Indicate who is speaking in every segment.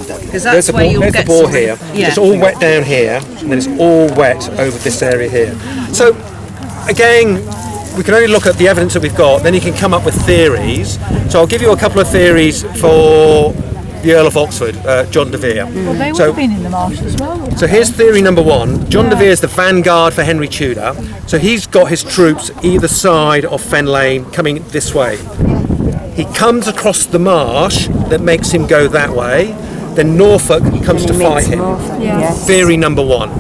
Speaker 1: Because that's where you'll get
Speaker 2: there's the bore here.
Speaker 1: Yeah.
Speaker 2: It's all wet down here, and then it's all wet over this area here. So, again, we can only look at the evidence that we've got, then you can come up with theories. So I'll give you a couple of theories for the Earl of Oxford, John de Vere.
Speaker 3: Well, they would have been in the marsh as well.
Speaker 2: So here's theory number one. John de Vere is the vanguard for Henry Tudor. So he's got his troops either side of Fen Lane coming this way. He comes across the marsh that makes him go that way. Then Norfolk comes to fight him. Theory number one.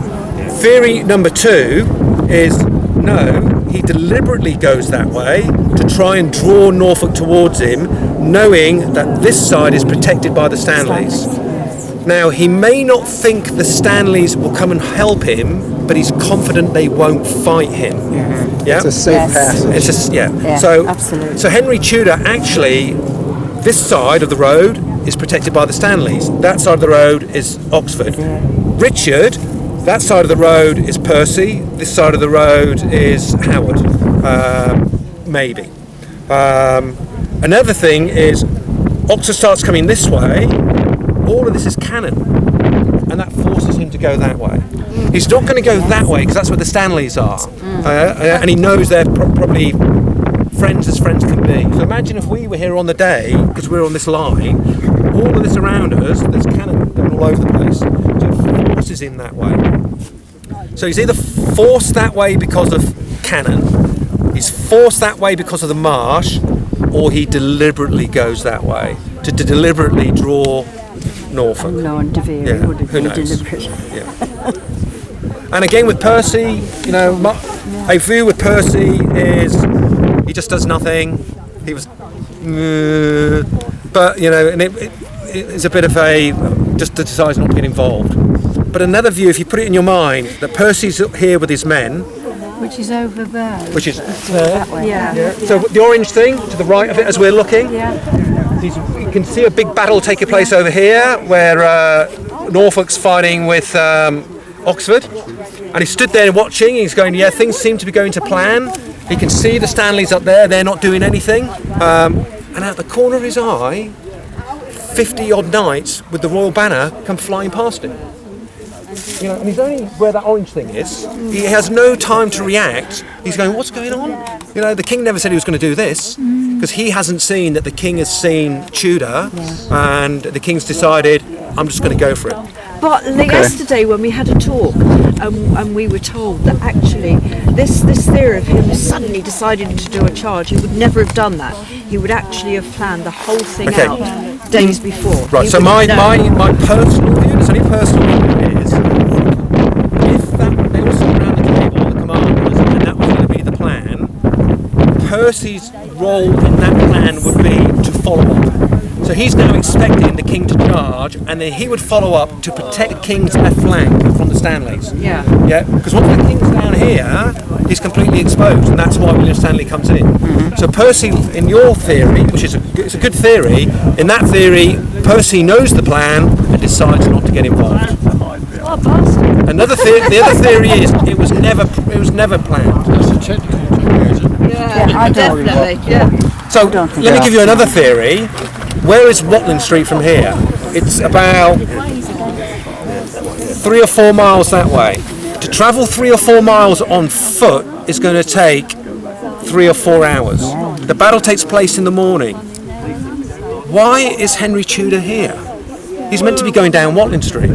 Speaker 2: Theory number two is no, he deliberately goes that way to try and draw Norfolk towards him, knowing that this side is protected by the Stanleys. Now, he may not think the Stanleys will come and help him, but he's confident they won't fight him. Yeah?
Speaker 4: It's a safe passage.
Speaker 2: It's just,
Speaker 3: Absolutely.
Speaker 2: So Henry Tudor actually, this side of the road is protected by the Stanleys. That side of the road is Oxford. Richard, that side of the road is Percy. This side of the road is Howard. Maybe. Another thing is, Oxford starts coming this way. All of this is cannon, and that forces him to go that way. He's not going to go that way because that's where the Stanleys are, and he knows they're probably friends as friends can be. So imagine if we were here on the day, because we're on this line, all of this around us, there's cannon going all over the place. So it forces him that way. So he's either forced that way because of cannon, he's forced that way because of the marsh, or he deliberately goes that way to deliberately draw Norfolk.
Speaker 3: No one de Vere would have been deliberate.
Speaker 2: And again with Percy, a view with Percy is he just does nothing. He was, but and it's a bit of a just decides not to get involved. But another view, if you put it in your mind, that Percy's here with his men,
Speaker 3: which is over there.
Speaker 2: Which is
Speaker 3: that way. Yeah.
Speaker 2: So the orange thing to the right of it as we're looking. You can see a big battle taking place over here where Norfolk's fighting with Oxford, and he stood there watching. He's going, things seem to be going to plan. He can see the Stanleys up there; they're not doing anything. And out the corner of his eye, 50 odd knights with the royal banner come flying past him. And he's only where that orange thing is. He has no time to react. He's going, what's going on? The king never said he was going to do this, because he hasn't seen that the king has seen Tudor, and the king's decided, I'm just going to go for it.
Speaker 1: But yesterday when we had a talk, and we were told that actually this theory of him suddenly deciding to do a charge, he would never have done that. He would actually have planned the whole thing out days before.
Speaker 2: Right, so my personal view, it's only personal view, is if they were sitting around the table, the commanders, and that was going to be the plan, Percy's role in that plan would be to follow up. So he's now expecting the king to charge, and then he would follow up to protect the king's left flank from the Stanleys.
Speaker 1: Yeah.
Speaker 2: Because once the king's down here, he's completely exposed, and that's why William Stanley comes in. So Percy, in your theory, which is it's a good theory, in that theory, Percy knows the plan and decides not to get involved. Another the other theory is it was never planned.
Speaker 5: That's a technical conclusion.
Speaker 1: Yeah, definitely. Yeah.
Speaker 2: So let me give you another theory. Where is Watling Street from here? It's about 3 or 4 miles that way. To travel 3 or 4 miles on foot is going to take 3 or 4 hours. The battle takes place in the morning. Why is Henry Tudor here? He's meant to be going down Watling Street.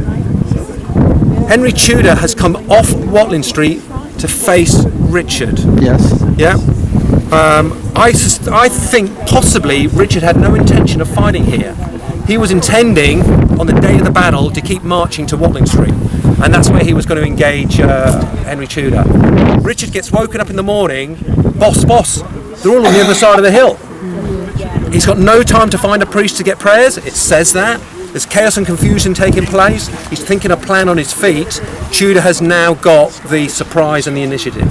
Speaker 2: Henry Tudor has come off Watling Street to face Richard.
Speaker 4: Yes.
Speaker 2: Yeah. I think possibly Richard had no intention of fighting here. He was intending, on the day of the battle, to keep marching to Watling Street, and that's where he was going to engage Henry Tudor. Richard gets woken up in the morning, boss, they're all on the other side of the hill. He's got no time to find a priest to get prayers, it says that. There's chaos and confusion taking place. He's thinking a plan on his feet. Tudor has now got the surprise and the initiative.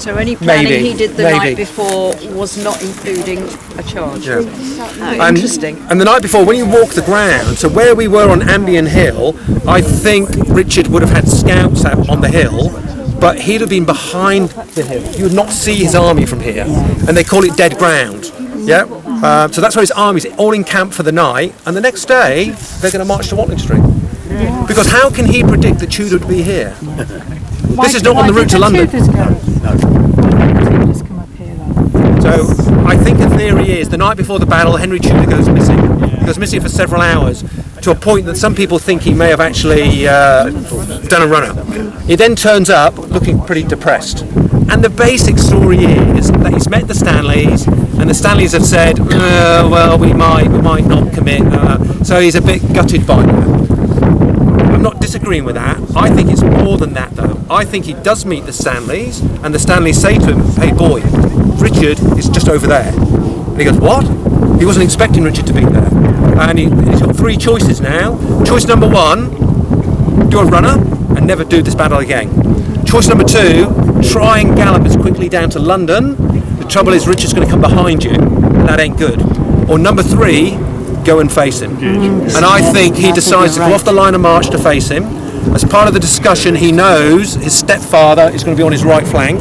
Speaker 1: So any planning he did the night before was not including a charge.
Speaker 2: Yeah.
Speaker 1: Interesting.
Speaker 2: And the night before, when you walk the ground, so where we were on Ambion Hill, I think Richard would have had scouts out on the hill, but he'd have been behind the hill. You would not see his army from here, and they call it dead ground. Yeah. So that's where his army's all in camp for the night, and the next day they're going to march to Watling Street. Because how can he predict that Tudor would be here? This is not on the route to London. So I think the theory is the night before the battle, Henry Tudor goes missing. He goes missing for several hours, to a point that some people think he may have actually done a run-up. He then turns up looking pretty depressed. And the basic story is that he's met the Stanleys, and the Stanleys have said, well, we might not commit. So he's a bit gutted by that. I'm not disagreeing with that. I think it's more than that, though. I think he does meet the Stanleys, and the Stanleys say to him, hey boy, Richard is just over there. And he goes, what? He wasn't expecting Richard to be there. And he's got 3 choices now. Choice number 1, do a runner and never do this battle again. Choice number 2, try and gallop as quickly down to London. The trouble is Richard's going to come behind you, and that ain't good. Or number 3, go and face him. And I think he decides to go off the line of march to face him. As part of the discussion, he knows his stepfather is going to be on his right flank.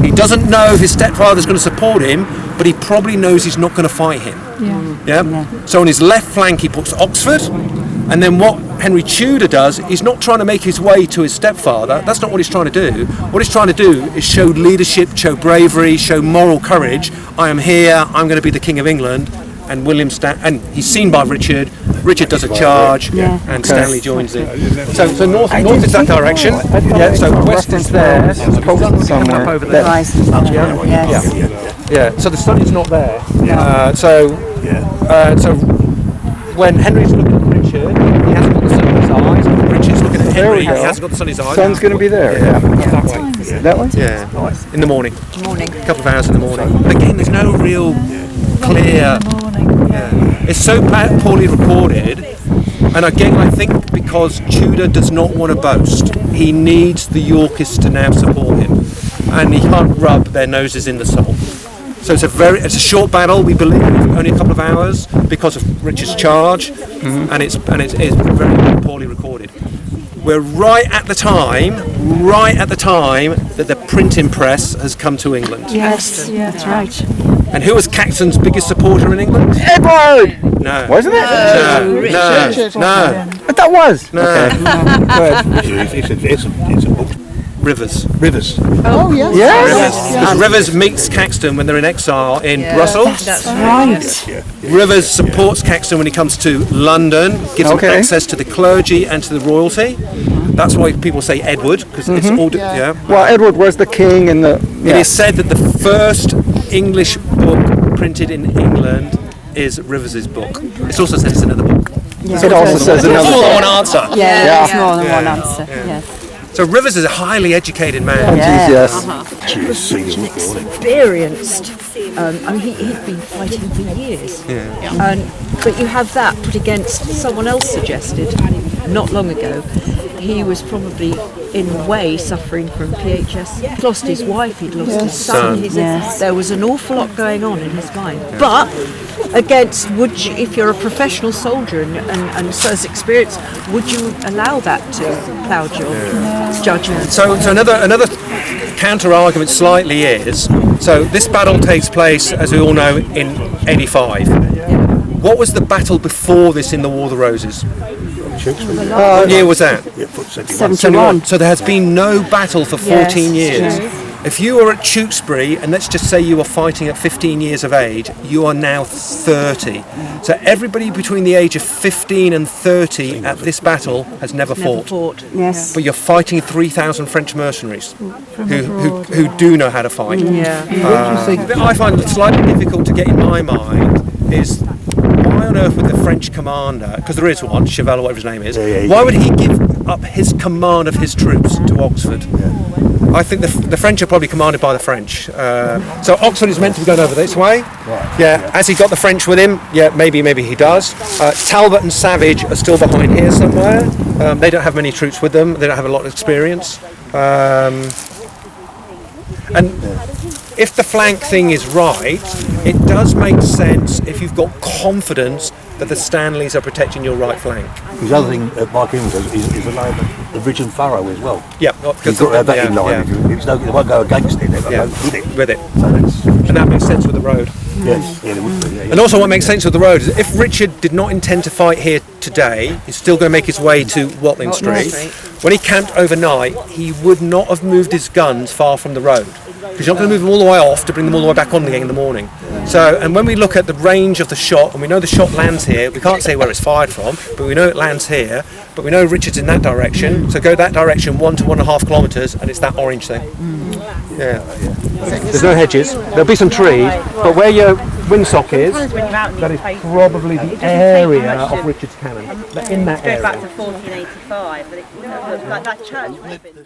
Speaker 2: He doesn't know if his stepfather is going to support him, but he probably knows he's not going to fight him. So on his left flank he puts Oxford, and then what Henry Tudor does, he's not trying to make his way to his stepfather. That's not what he's trying to do. What he's trying to do is show leadership, show bravery, show moral courage. I am here, I'm going to be the King of England. And and he's seen by Richard. Richard does a charge, and Stanley joins in. So north is that direction. So west is there. Coming up over there. So the sun is not there. So when Henry's looking at Richard, he hasn't got the sun in his eyes. Richard's looking at Henry, he hasn't got the sun in his eyes.
Speaker 4: Sun's going to be there.
Speaker 2: That way.
Speaker 4: That way?
Speaker 2: Yeah. In the morning. A couple of hours in the morning. But again, there's no real clear. It's so poorly recorded, and again I think because Tudor does not want to boast, he needs the Yorkists to now support him, and he can't rub their noses in the salt. So it's a short battle, we believe, only a couple of hours because of Richard's charge, and it's very poorly recorded. We're right at the time that the printing press has come to England.
Speaker 3: Yes, that's right.
Speaker 2: And who was Caxton's biggest supporter in England?
Speaker 4: Edward!
Speaker 2: No.
Speaker 4: Wasn't it?
Speaker 2: No.
Speaker 4: But that was.
Speaker 2: No.
Speaker 5: It's a book.
Speaker 2: Rivers.
Speaker 3: Oh, yes.
Speaker 4: Yes.
Speaker 2: Because Rivers meets Caxton when they're in exile in Brussels.
Speaker 3: That's right.
Speaker 2: Rivers supports Caxton when he comes to London, gives him access to the clergy and to the royalty. That's why people say Edward, because it's all...
Speaker 4: Well, Edward was the king and the...
Speaker 2: It is said that the first English book printed in England is Rivers' book. It also says it's another book.
Speaker 4: It also says another
Speaker 2: It's more than
Speaker 4: book.
Speaker 2: one answer.
Speaker 3: Yeah, it's more than one answer. Yes.
Speaker 2: So Rivers is a highly educated man.
Speaker 4: Yes.
Speaker 1: Experienced. I mean, he'd been fighting for years. But you have that put against someone else suggested not long ago. He was probably in a way suffering from PHS. He'd lost his wife, he'd lost his son. There was an awful lot going on in his mind. But against, would you, if you're a professional soldier and so as experience, would you allow that to cloud your judgment?
Speaker 2: So another counter argument slightly is, so this battle takes place, as we all know, in 85. What was the battle before this in the War of the Roses? What year was that?
Speaker 3: 71.
Speaker 2: So there has been no battle for 14 years. If you were at Tewkesbury, and let's just say you were fighting at 15 years of age, you are now 30. So everybody between the age of 15 and 30 at this battle has never fought.
Speaker 3: Yes.
Speaker 2: But you're fighting 3,000 French mercenaries who do know how to fight. I find it slightly difficult to get in my mind is, why on earth would the French commander, because there is one, Cheval or whatever his name is, why would he give up his command of his troops to Oxford? I think the French are probably commanded by the French. So Oxford is meant to be going over this way. Has he got the French with him? Yeah, maybe he does. Talbot and Savage are still behind here somewhere. They don't have many troops with them. They don't have a lot of experience. And if the flank thing is right, it does make sense if you've got confidence that the Stanleys are protecting your right flank.
Speaker 5: The other thing Mark Ingram says is the line of ridge and furrow as well.
Speaker 2: Yeah,
Speaker 5: You've got to have that in line. They won't go against it, they've got to go with it.
Speaker 2: And that makes sense with the road.
Speaker 5: Yes, yeah, it would be. Yeah, yeah.
Speaker 2: And also what makes sense with the road is if Richard did not intend to fight here today, he's still going to make his way to Watling Street. When he camped overnight, he would not have moved his guns far from the road. Because you're not going to move them all the way off to bring them all the way back on again in the morning. So, and when we look at the range of the shot, and we know the shot lands here, we can't say where it's fired from, but we know it lands here, but we know Richard's in that direction, so go that direction 1 to 1.5 kilometres, and it's that orange thing. Yeah. There's no hedges, there'll be some trees, but where your windsock is, that is probably the area of Richard's cannon. In that area.
Speaker 6: Back to 1485, but it, like that church would have been.